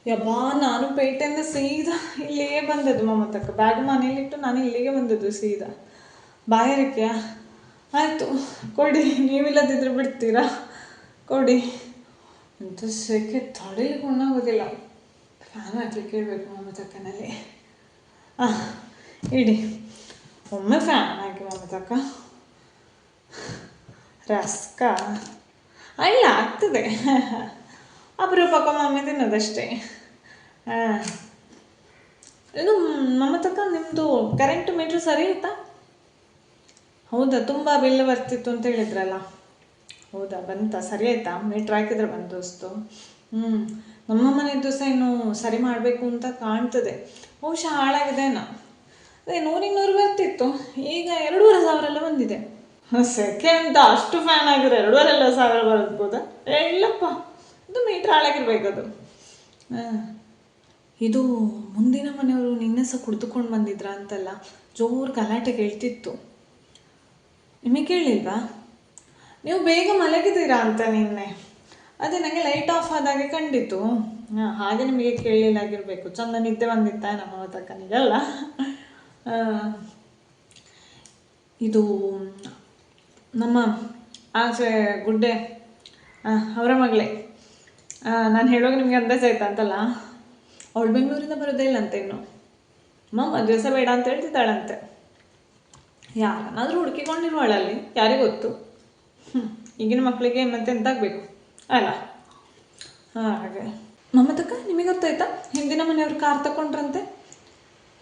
ಯಬ್ಬಾ ನಾನು ಪೇಟೆಯಿಂದ ಸೀದಾ ಇಲ್ಲಿಗೆ ಬಂದದ್ದು ಮಮತಕ್ಕ. ಬ್ಯಾಗ್ ಮನೇಲಿಟ್ಟು ನಾನು ಇಲ್ಲಿಗೆ ಬಂದದ್ದು ಸೀದಾ. ಬಾಯಾರಿಕೆಯಾ? ಆಯಿತು ಕೊಡಿ, ನೀವಿಲ್ಲದಿದ್ದರೆ ಬಿಡ್ತೀರಾ? ಕೊಡಿ. ಎಂಥ ಸೆಕೆ, ತಡೆಯಲಿಕ್ಕೆ ಒಣಾಗೋದಿಲ್ಲ. ಫ್ಯಾನ್ ಹಾಕ್ಲಿಕ್ಕೆ ಹೇಳ್ಬೇಕು ಮಮತಕ್ಕನಲ್ಲಿ. ಹಾಂ ಇಡಿ, ಒಮ್ಮೆ ಫ್ಯಾನ್ ಹಾಕಿ ಮಮತಕ್ಕ. ರಸ್ಕ ಇಲ್ಲ ಆಗ್ತದೆ, ಅಪರೂಪಕ್ಕ ಮಮ್ಮಿ ತಿನ್ನೋದಷ್ಟೇ. ಹಾಂ ಇದು ಮಮತಕ್ಕ, ನಿಮ್ಮದು ಕರೆಂಟ್ ಮೀಟ್ರ್ ಸರಿ ಆಯ್ತಾ? ಹೌದಾ, ತುಂಬ ಬಿಲ್ ಬರ್ತಿತ್ತು ಅಂತ ಹೇಳಿದ್ರಲ್ಲ. ಹೌದಾ, ಬಂತಾ? ಸರಿ ಆಯಿತಾ? ಮೀಟ್ರ್ ಹಾಕಿದ್ರೆ ಬಂದೋಸ್ತು. ನಮ್ಮ ಮನೆಯದ್ದು ಸಹ ಇನ್ನು ಸರಿ ಮಾಡಬೇಕು ಅಂತ ಕಾಣ್ತದೆ. ಬಹುಶಃ ಹಾಳಾಗಿದೆನಾ. ಅದೇ 100-200 ಬರ್ತಿತ್ತು, ಈಗ 2,500 ಎಲ್ಲ ಬಂದಿದೆ. ಸೆಕೆ ಅಂತ ಅಷ್ಟು ಫ್ಯಾನ್ ಆಗಿದ್ರೆ 2,500 ಬರ್ಬೋದಾ? ಇಲ್ಲಪ್ಪ, ಇದು ಮೀಟ್ರ್ ಹಾಳಾಗಿರ್ಬೇಕದು. ಇದು ಮುಂದಿನ ಮನೆಯವರು ನಿನ್ನೆ ಸಹ ಕುಡಿದುಕೊಂಡು ಬಂದಿದ್ರ ಅಂತಲ್ಲ, ಜೋರು ಗಲಾಟೆ ಕೇಳ್ತಿತ್ತು. ನಿಮಗೆ ಕೇಳಿಲ್ವಾ? ನೀವು ಬೇಗ ಮಲಗಿದ್ದೀರಾ ಅಂತ ನಿನ್ನೆ. ಅದೇ ನನಗೆ ಲೈಟ್ ಆಫ್ ಆದಾಗೆ ಕಂಡಿತು. ಹಾಗೆ ನಿಮಗೆ ಕೇಳಲಿಲ್ಲಾಗಿರಬೇಕು. ಚಂದ ನಿದ್ದೆ ಬಂದಿತ್ತಾ ನಮ್ಮ ತಕ್ಕನಿಗಲ್ಲ. ಇದು ನಮ್ಮ ಆಚೆ ಗುಡ್ಡೆ ಅವರ ಮಗಳೇ. ನಾನು ಹೇಳುವಾಗ ನಿಮಗೆ ಅಂದಾಜು ಆಯ್ತಾ ಅಂತಲ್ಲ. ಅವಳು ಬೆಂಗಳೂರಿಂದ ಬರೋದೇ ಇಲ್ಲಂತೆ ಇನ್ನು. ಮದುವೆ ಸಹ ಬೇಡ ಅಂತ ಹೇಳ್ತಿದ್ದಾಳಂತೆ. ಯಾರನ್ನಾದರೂ ಹುಡುಕಿಕೊಂಡಿರುವಳಲ್ಲಿ, ಯಾರಿಗೆ ಗೊತ್ತು. ಈಗಿನ ಮಕ್ಕಳಿಗೆ ಮತ್ತೆ ಎಂತಾಗಬೇಕು ಅಲ್ಲ. ಹಾಗೆ ಮಮತಕ್ಕ, ನಿಮಗೆ ಗೊತ್ತಾಯ್ತಾ ಹಿಂದಿನ ಮನೆಯವರು ಕಾರ್ ತಗೊಂಡ್ರಂತೆ?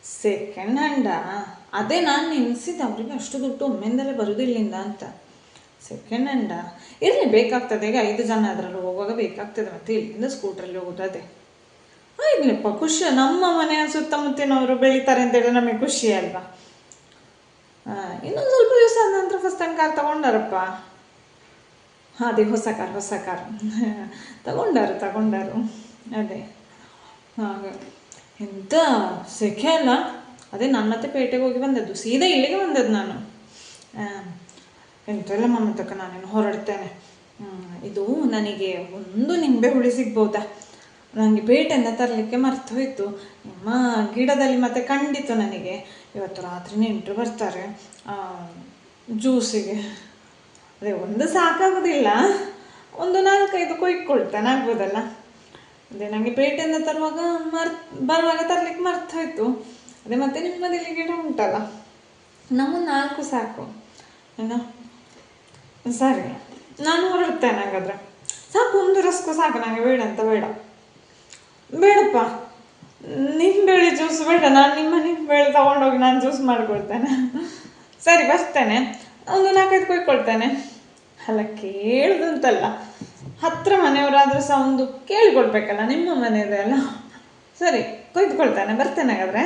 ಸೆಕೆಂಡ್ ಹ್ಯಾಂಡಾ? ಅದೇ ನಾನು ನೆನೆಸಿದ್ದೆ, ಅವರಿಗೆ ಅಷ್ಟು ದುಡ್ಡು ಒಮ್ಮೆಂದಲೇ ಬರೋದಿಲ್ಲಿಂದ ಅಂತ. ಸೆಕೆಂಡ್ ಹ್ಯಾಂಡಾ? ಇರಲಿ, ಬೇಕಾಗ್ತದೆ. ಈಗ 5 ಜನ ಅದರಲ್ಲಿ ಹೋಗುವಾಗ ಬೇಕಾಗ್ತದೆ. ಮತ್ತೆ ಇಲ್ಲಿಂದ ಸ್ಕೂಟ್ರಲ್ಲಿ ಹೋಗೋದು ಅದೇ. ಇರ್ಲಿಪ್ಪ, ಖುಷಿ. ನಮ್ಮ ಮನೆಯ ಸುತ್ತಮುತ್ತಿನವರು ಬೆಳೀತಾರೆ ಅಂತೇಳಿ ನಮಗೆ ಖುಷಿ ಅಲ್ವಾ. ಇನ್ನೊಂದು ಸ್ವಲ್ಪ ದಿವಸ ಆದ ನಂತರ ಫಸ್ಟ್ ಹ್ಯಾಂಡ್ ಕಾರ್ ತಗೊಂಡಾರಪ್ಪ. ಅದೇ ಹೊಸ ಕಾರ್ ತಗೊಂಡಾರು ಅದೇ. ಹಾಗೆ ಎಂಥ ಸೆಕೆ ಅಲ್ಲ. ಅದೇ ನನ್ನತ್ತೆ ಪೇಟೆಗೆ ಹೋಗಿ ಬಂದದ್ದು, ಸೀದಾ ಇಲ್ಲಿಗೆ ಬಂದದ್ದು ನಾನು. ಎಂತೆಲ್ಲ ಮಮತಕ್ಕ, ನಾನೇನು ಹೊರಡ್ತೇನೆ. ಇದು ನನಗೆ ಒಂದು ನಿಂಬೆ ಹುಳಿ ಸಿಗ್ಬೋದಾ? ನನಗೆ ಪೇಟೆಯಿಂದ ತರಲಿಕ್ಕೆ ಮರ್ತು ಹೋಯಿತು. ನಿಮ್ಮ ಗಿಡದಲ್ಲಿ ಮತ್ತೆ ಖಂಡಿತು ನನಗೆ ಇವತ್ತು ರಾತ್ರಿ ನೆಂಟರು ಬರ್ತಾರೆ ಜ್ಯೂಸಿಗೆ. ಅದೇ ಒಂದು ಸಾಕಾಗೋದಿಲ್ಲ, ಒಂದು 4-5 ಕೊಯ್ಕೊಳ್ತೇನೆ, ಆಗ್ಬೋದಲ್ಲ. ಅದೇ ನನಗೆ ಪೇಟೆಯಿಂದ ಬರುವಾಗ ತರಲಿಕ್ಕೆ ಮರ್ತು ಹೋಯಿತು. ಅದೇ ಮತ್ತೆ ನಿಮ್ಮದಿಲ್ಲಿ ಗಿಡ ಉಂಟಲ್ಲ, ನಮಗೆ 4 ಸಾಕು. ಏನೋ ಸರಿ, ನಾನು ಹೊರಡ್ತೇನೆ ಹಾಗಾದ್ರೆ. ಸಾಕು, ಒಂದು ರಸ್ಕು ಸಾಕು ನನಗೆ, ಬೇಡ ಅಂತ ಬೇಡಪ್ಪ. ನಿಂಬೆಳೆ ಜ್ಯೂಸ್ ಬೇಡ, ನಾನು ನಿಮ್ಮ ನಿಂಬೆಳೆ ತೊಗೊಂಡೋಗಿ ನಾನು ಜ್ಯೂಸ್ ಮಾಡಿಕೊಳ್ತೇನೆ. ಸರಿ, ಬರ್ತೇನೆ. ಒಂದು 4-5 ಕೊಯ್ಕೊಳ್ತೇನೆ. ಅಲ್ಲ, ಕೇಳುದಂತಲ್ಲ, ಹತ್ತಿರ ಮನೆಯವರಾದರೂ ಸಹ ಒಂದು ಕೇಳಿಕೊಳ್ಬೇಕಲ್ಲ, ನಿಮ್ಮ ಮನೆಯದೇ ಅಲ್ಲ. ಸರಿ, ಕೊಯ್ದುಕೊಳ್ತೇನೆ, ಬರ್ತೇನೆ ಹಾಗಾದರೆ.